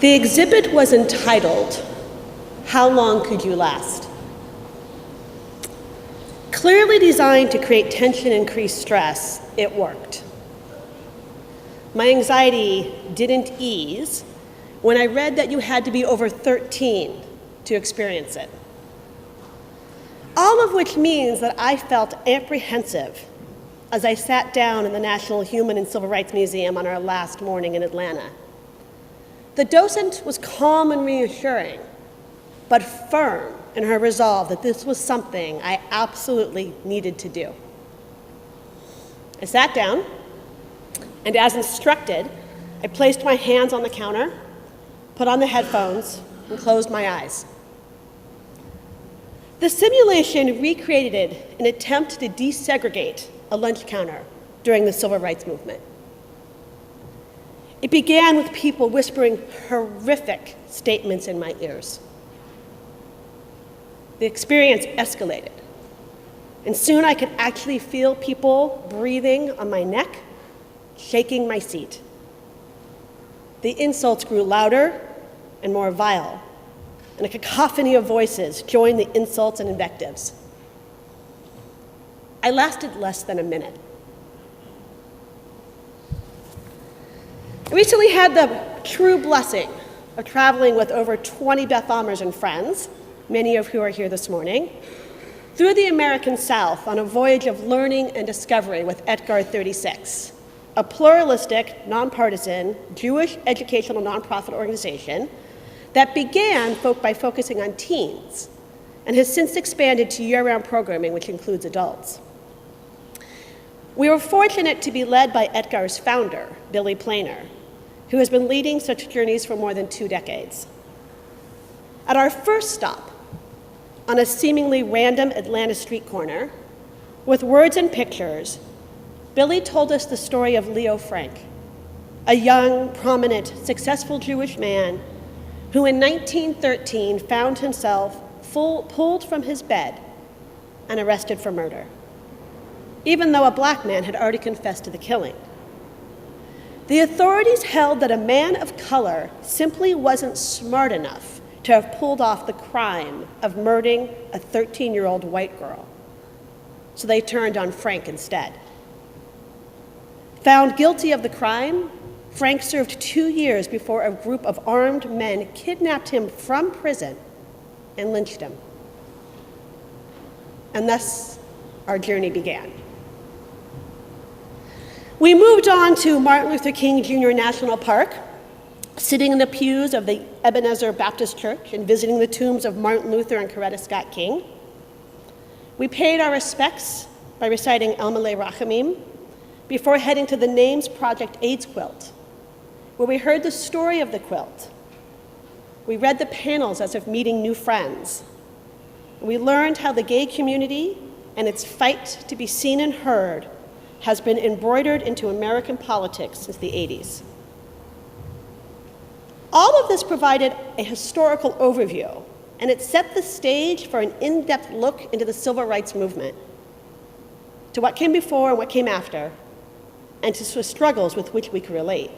The exhibit was entitled, "How Long Could You Last?" Clearly designed to create tension and increase stress, it worked. My anxiety didn't ease when I read that you had to be over 13 to experience it. All of which means that I felt apprehensive as I sat down in the National Human and Civil Rights Museum on our last morning in Atlanta. The docent was calm and reassuring, but firm in her resolve that this was something I absolutely needed to do. I sat down, and as instructed, I placed my hands on the counter, put on the headphones, and closed my eyes. The simulation recreated an attempt to desegregate a lunch counter during the Civil Rights Movement. It began with people whispering horrific statements in my ears. The experience escalated, and soon I could actually feel people breathing on my neck, shaking my seat. The insults grew louder and more vile, and a cacophony of voices joined the insults and invectives. I lasted less than a minute. I recently had the true blessing of traveling with over 20 Beth Almers and friends, many of who are here this morning, through the American South on a voyage of learning and discovery with Etgar 36, a pluralistic, nonpartisan, Jewish educational nonprofit organization that began by focusing on teens and has since expanded to year-round programming, which includes adults. We were fortunate to be led by Etgar's founder, Billy Planer, who has been leading such journeys for more than 2 decades. At our first stop, on a seemingly random Atlanta street corner, with words and pictures, Billy told us the story of Leo Frank, a young, prominent, successful Jewish man who in 1913 found himself pulled from his bed and arrested for murder, even though a black man had already confessed to the killing. The authorities held that a man of color simply wasn't smart enough to have pulled off the crime of murdering a 13-year-old white girl, so they turned on Frank instead. Found guilty of the crime, Frank served 2 years before a group of armed men kidnapped him from prison and lynched him. And thus, our journey began. We moved on to Martin Luther King Jr. National Park, sitting in the pews of the Ebenezer Baptist Church and visiting the tombs of Martin Luther and Coretta Scott King. We paid our respects by reciting El Malay Rachamim before heading to the Names Project AIDS quilt, where we heard the story of the quilt. We read the panels as if meeting new friends. We learned how the gay community and its fight to be seen and heard has been embroidered into American politics since the 80s. All of this provided a historical overview, and it set the stage for an in-depth look into the civil rights movement, to what came before and what came after, and to the struggles with which we could relate.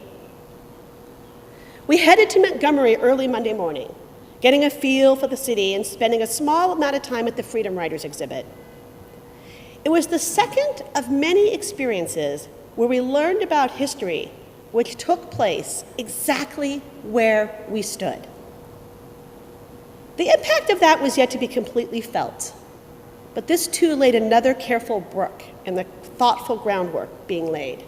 We headed to Montgomery early Monday morning, getting a feel for the city and spending a small amount of time at the Freedom Riders exhibit. It was the second of many experiences where we learned about history which took place exactly where we stood. The impact of that was yet to be completely felt, but this too laid another careful brick in the thoughtful groundwork being laid.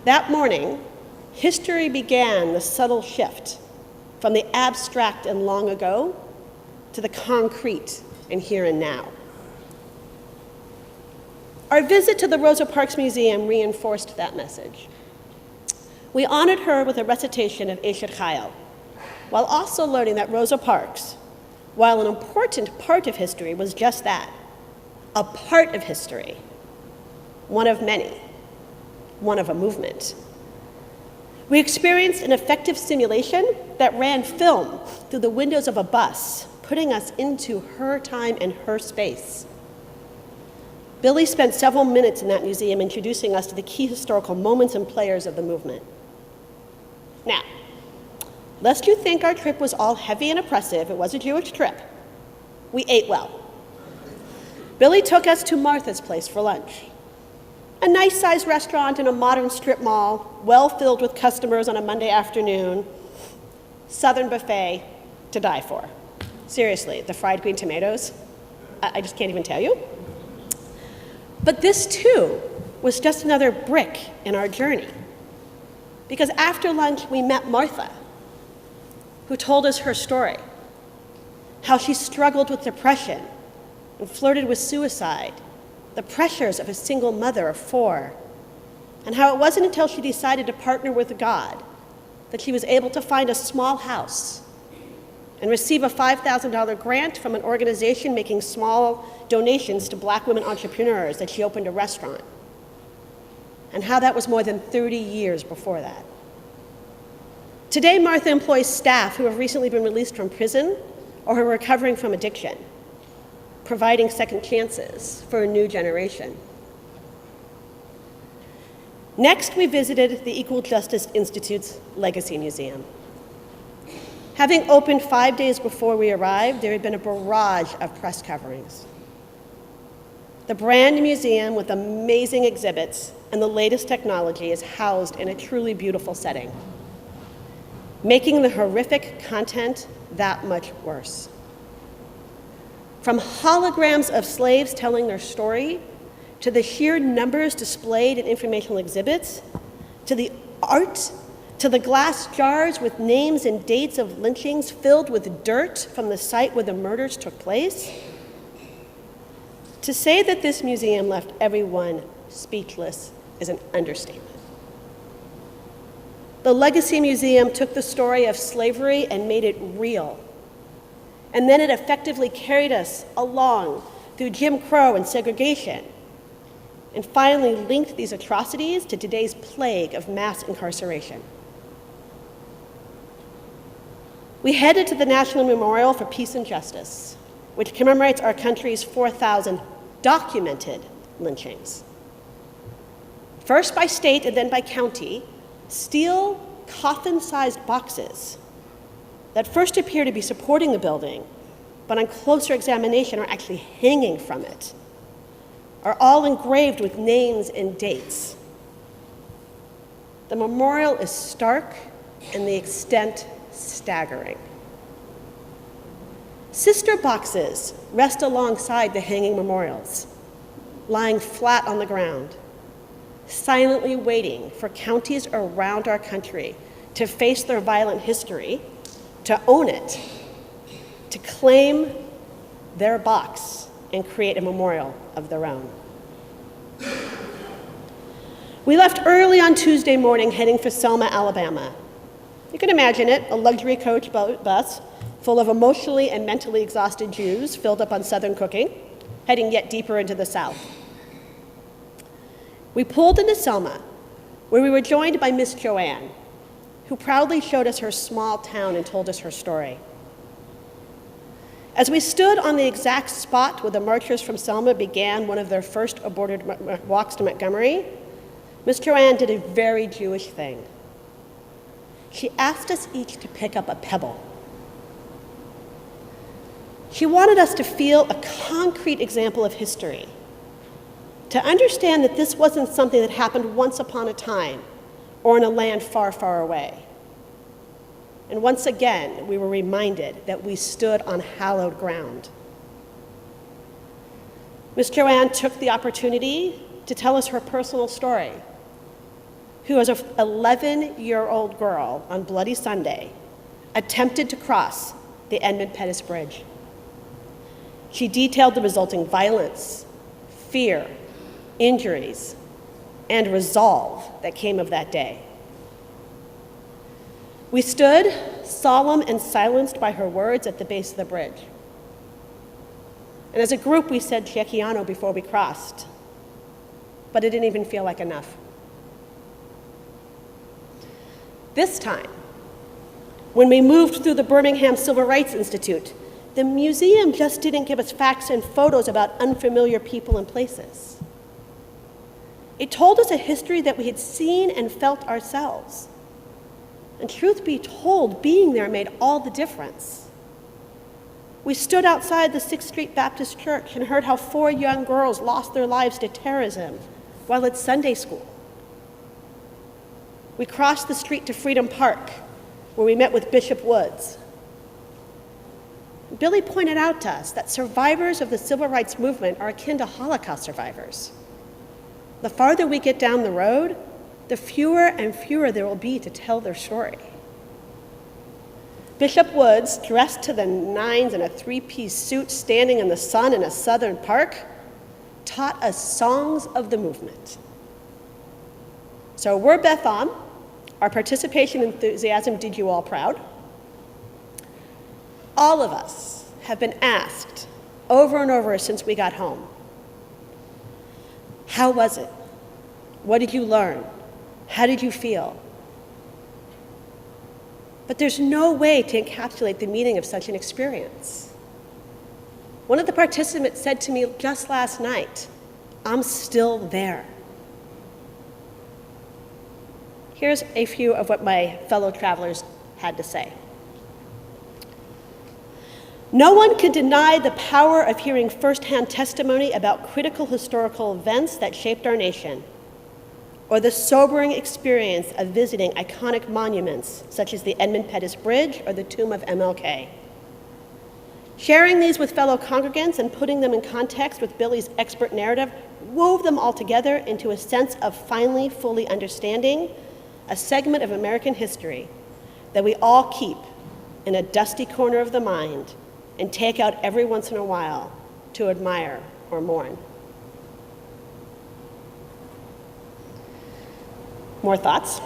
That morning, history began the subtle shift from the abstract and long ago to the concrete and here and now. Our visit to the Rosa Parks Museum reinforced that message. We honored her with a recitation of Eshet Chayil, while also learning that Rosa Parks, while an important part of history, was just that, a part of history, one of many, one of a movement. We experienced an effective simulation that ran film through the windows of a bus, putting us into her time and her space. Billy spent several minutes in that museum introducing us to the key historical moments and players of the movement. Now, Lest you think our trip was all heavy and oppressive, it was a Jewish trip. We ate well. Billy took us to Martha's place for lunch. A nice-sized restaurant in a modern strip mall, well filled with customers on a Monday afternoon. Southern buffet to die for. Seriously, the fried green tomatoes, I just can't even tell you. But this, too, was just another brick in our journey. Because after lunch, we met Martha, who told us her story, how she struggled with depression and flirted with suicide, the pressures of a single mother of 4, and how it wasn't until she decided to partner with God that she was able to find a small house and receive a $5,000 grant from an organization making small donations to Black women entrepreneurs that she opened a restaurant, and how that was more than 30 years before that. Today, Martha employs staff who have recently been released from prison or who are recovering from addiction, providing second chances for a new generation. Next, we visited the Equal Justice Institute's Legacy Museum. Having opened 5 days before we arrived, there had been a barrage of press coverings. The brand new museum with amazing exhibits and the latest technology is housed in a truly beautiful setting, making the horrific content that much worse. From holograms of slaves telling their story, to the sheer numbers displayed in informational exhibits, to the art, to the glass jars with names and dates of lynchings filled with dirt from the site where the murders took place. To say that this museum left everyone speechless is an understatement. The Legacy Museum took the story of slavery and made it real. And then it effectively carried us along through Jim Crow and segregation, and finally linked these atrocities to today's plague of mass incarceration. We headed to the National Memorial for Peace and Justice, which commemorates our country's 4,000 documented lynchings. First by state and then by county, steel coffin-sized boxes that first appear to be supporting the building, but on closer examination are actually hanging from it, are all engraved with names and dates. The memorial is stark and the extent staggering. Sister boxes rest alongside the hanging memorials, lying flat on the ground, silently waiting for counties around our country to face their violent history, to own it, to claim their box and create a memorial of their own. We left early on Tuesday morning heading for Selma, Alabama. You can imagine it, a luxury coach bus full of emotionally and mentally exhausted Jews filled up on Southern cooking, heading yet deeper into the South. We pulled into Selma, where we were joined by Miss Joanne, who proudly showed us her small town and told us her story. As we stood on the exact spot where the marchers from Selma began one of their first aborted walks to Montgomery, Miss Joanne did a very Jewish thing. She asked us each to pick up a pebble. She wanted us to feel a concrete example of history, to understand that this wasn't something that happened once upon a time or in a land far, far away. And once again, we were reminded that we stood on hallowed ground. Miss Joanne took the opportunity to tell us her personal story, who as an 11-year-old girl on Bloody Sunday attempted to cross the Edmund Pettus Bridge. She detailed the resulting violence, fear, injuries, and resolve that came of that day. We stood, solemn and silenced by her words, at the base of the bridge. And as a group, we said Shekiano before we crossed, but it didn't even feel like enough. This time, when we moved through the Birmingham Civil Rights Institute, the museum just didn't give us facts and photos about unfamiliar people and places. It told us a history that we had seen and felt ourselves. And truth be told, being there made all the difference. We stood outside the 6th Street Baptist Church and heard how 4 young girls lost their lives to terrorism while at Sunday school. We crossed the street to Freedom Park, where we met with Bishop Woods. Billy pointed out to us that survivors of the civil rights movement are akin to Holocaust survivors. The farther we get down the road, the fewer and fewer there will be to tell their story. Bishop Woods, dressed to the nines in a 3-piece suit, standing in the sun in a southern park, taught us songs of the movement. So we're Beth Am. Our participation and enthusiasm did you all proud. All of us have been asked over and over since we got home, how was it? What did you learn? How did you feel? But there's no way to encapsulate the meaning of such an experience. One of the participants said to me just last night, I'm still there. Here's a few of what my fellow travelers had to say. No one can deny the power of hearing firsthand testimony about critical historical events that shaped our nation, or the sobering experience of visiting iconic monuments such as the Edmund Pettus Bridge or the tomb of MLK. Sharing these with fellow congregants and putting them in context with Billy's expert narrative wove them all together into a sense of finally fully understanding a segment of American history that we all keep in a dusty corner of the mind and take out every once in a while to admire or mourn. More thoughts?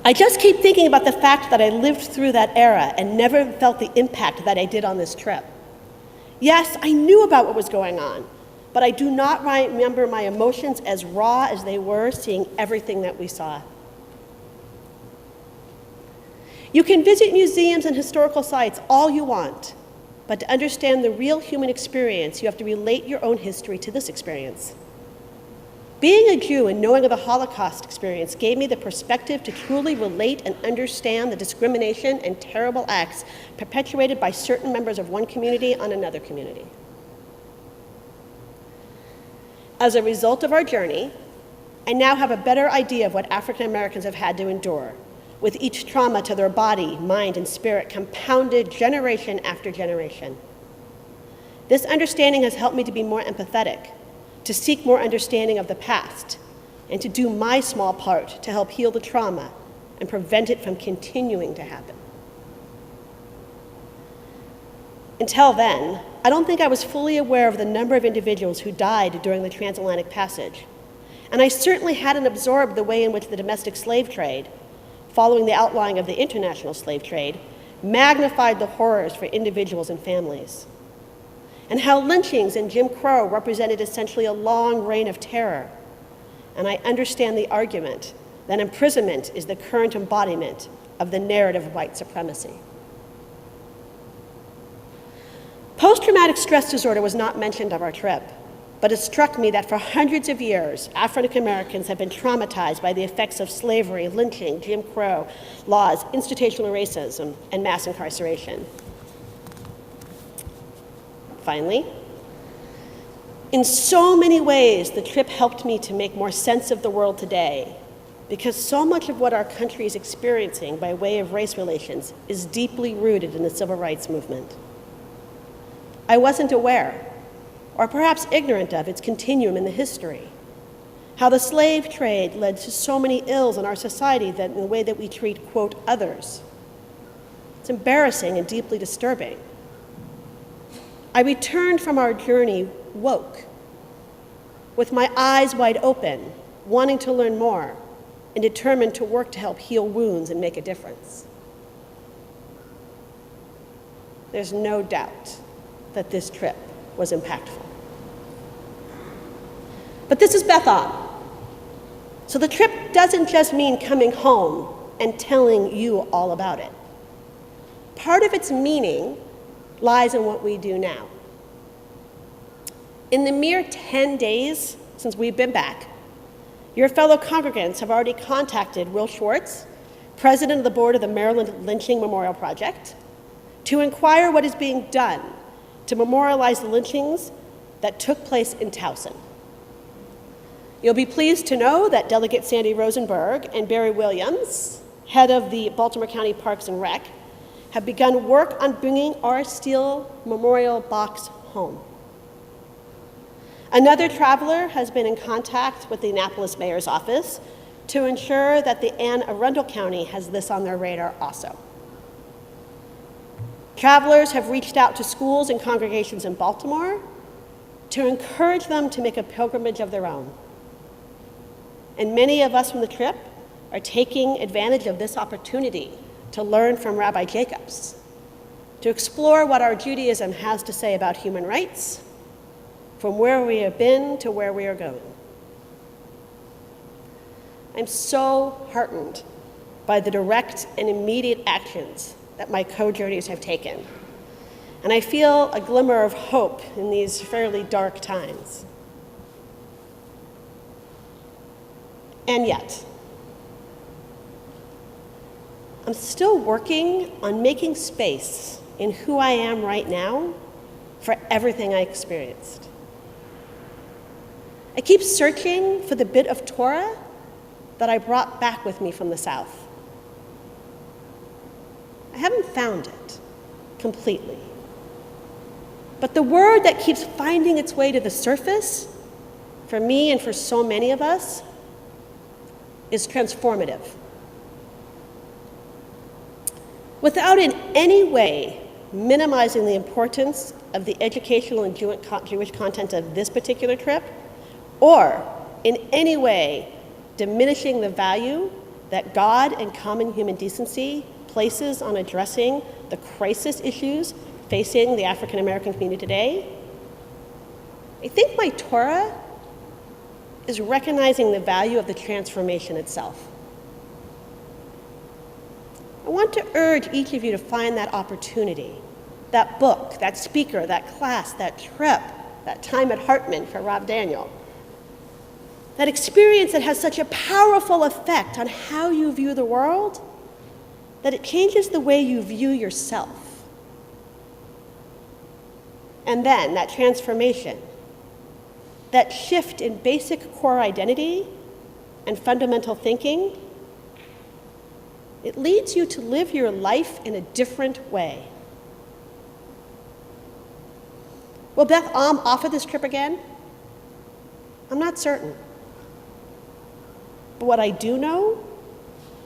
I just keep thinking about the fact that I lived through that era and never felt the impact that I did on this trip. Yes, I knew about what was going on, but I do not remember my emotions as raw as they were seeing everything that we saw. You can visit museums and historical sites all you want, but to understand the real human experience, you have to relate your own history to this experience. Being a Jew and knowing of the Holocaust experience gave me the perspective to truly relate and understand the discrimination and terrible acts perpetuated by certain members of one community on another community. As a result of our journey, I now have a better idea of what African Americans have had to endure, with each trauma to their body, mind, and spirit compounded generation after generation. This understanding has helped me to be more empathetic, to seek more understanding of the past, and to do my small part to help heal the trauma and prevent it from continuing to happen. Until then, I don't think I was fully aware of the number of individuals who died during the transatlantic passage, and I certainly hadn't absorbed the way in which the domestic slave trade, following the outlawing of the international slave trade, magnified the horrors for individuals and families, and how lynchings and Jim Crow represented essentially a long reign of terror. And I understand the argument that imprisonment is the current embodiment of the narrative of white supremacy. Post-traumatic stress disorder was not mentioned of our trip, but it struck me that for hundreds of years, African Americans have been traumatized by the effects of slavery, lynching, Jim Crow laws, institutional racism, and mass incarceration. Finally, in so many ways, the trip helped me to make more sense of the world today, because so much of what our country is experiencing by way of race relations is deeply rooted in the civil rights movement. I wasn't aware, or perhaps ignorant of, its continuum in the history, how the slave trade led to so many ills in our society that in the way that we treat, quote, others. It's embarrassing and deeply disturbing. I returned from our journey woke, with my eyes wide open, wanting to learn more, and determined to work to help heal wounds and make a difference. There's no doubt that this trip was impactful. But this is Beth Am. So the trip doesn't just mean coming home and telling you all about it. Part of its meaning lies in what we do now. In the mere 10 days since we've been back, your fellow congregants have already contacted Will Schwartz, president of the board of the Maryland Lynching Memorial Project, to inquire what is being done to memorialize the lynchings that took place in Towson. You'll be pleased to know that Delegate Sandy Rosenberg and Barry Williams, head of the Baltimore County Parks and Rec, have begun work on bringing our steel memorial box home. Another traveler has been in contact with the Annapolis Mayor's office to ensure that the Anne Arundel County has this on their radar also. Travelers have reached out to schools and congregations in Baltimore to encourage them to make a pilgrimage of their own. And many of us from the trip are taking advantage of this opportunity to learn from Rabbi Jacobs, to explore what our Judaism has to say about human rights, from where we have been to where we are going. I'm so heartened by the direct and immediate actions that my co-journeys have taken, and I feel a glimmer of hope in these fairly dark times. And yet, I'm still working on making space in who I am right now for everything I experienced. I keep searching for the bit of Torah that I brought back with me from the South. I haven't found it completely. But the word that keeps finding its way to the surface, for me and for so many of us, is transformative. Without in any way minimizing the importance of the educational and Jewish content of this particular trip, or in any way diminishing the value that God and common human decency places on addressing the crisis issues facing the African American community today, I think my Torah is recognizing the value of the transformation itself. I want to urge each of you to find that opportunity, that book, that speaker, that class, that trip, that time at Hartman for Rob Daniel, that experience that has such a powerful effect on how you view the world, that it changes the way you view yourself. And then that transformation, that shift in basic core identity and fundamental thinking, it leads you to live your life in a different way. Will Beth offer this trip again? I'm not certain. But what I do know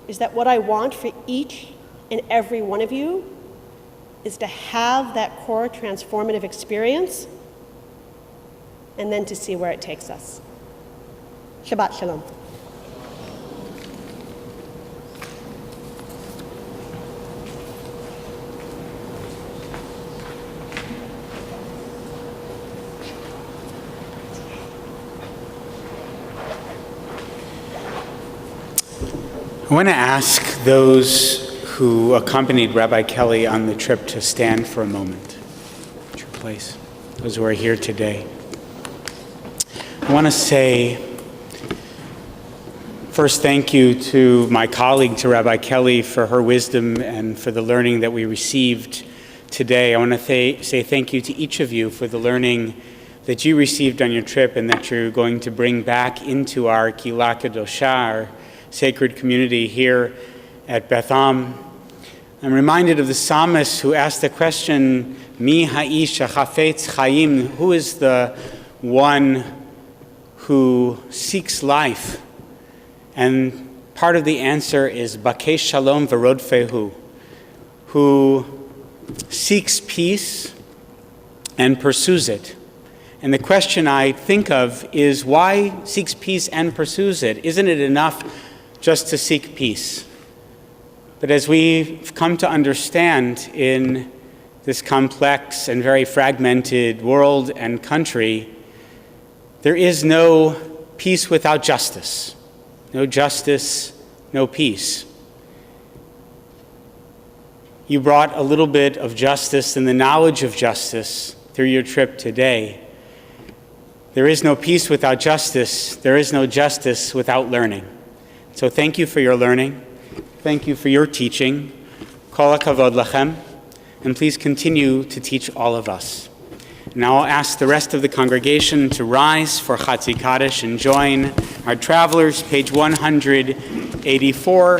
is that what I want for each and every one of you is to have that core transformative experience and then to see where it takes us. Shabbat Shalom. I want to ask those who accompanied Rabbi Kelley on the trip to stand for a moment at your place, those who are here today. I want to say first thank you to my colleague, to Rabbi Kelley, for her wisdom and for the learning that we received today. I want to say thank you to each of you for the learning that you received on your trip and that you're going to bring back into our Kila Kedosha, our sacred community here at Beth Am. I'm reminded of the psalmist who asked the question, Mi ha'ish hachafetz chayim, who is the one who seeks life? And part of the answer is Bakesh Shalom V'rodfehu, who seeks peace and pursues it. And the question I think of is, why seeks peace and pursues it? Isn't it enough just to seek peace? But as we've come to understand in this complex and very fragmented world and country, there is no peace without justice. No justice, no peace. You brought a little bit of justice and the knowledge of justice through your trip today. There is no peace without justice. There is no justice without learning. So thank you for your learning. thank you for your teaching. Kol hakavod lachem, and please continue to teach all of us. Now I'll ask the rest of the congregation to rise for Chatzi Kaddish and join our travelers, page 184.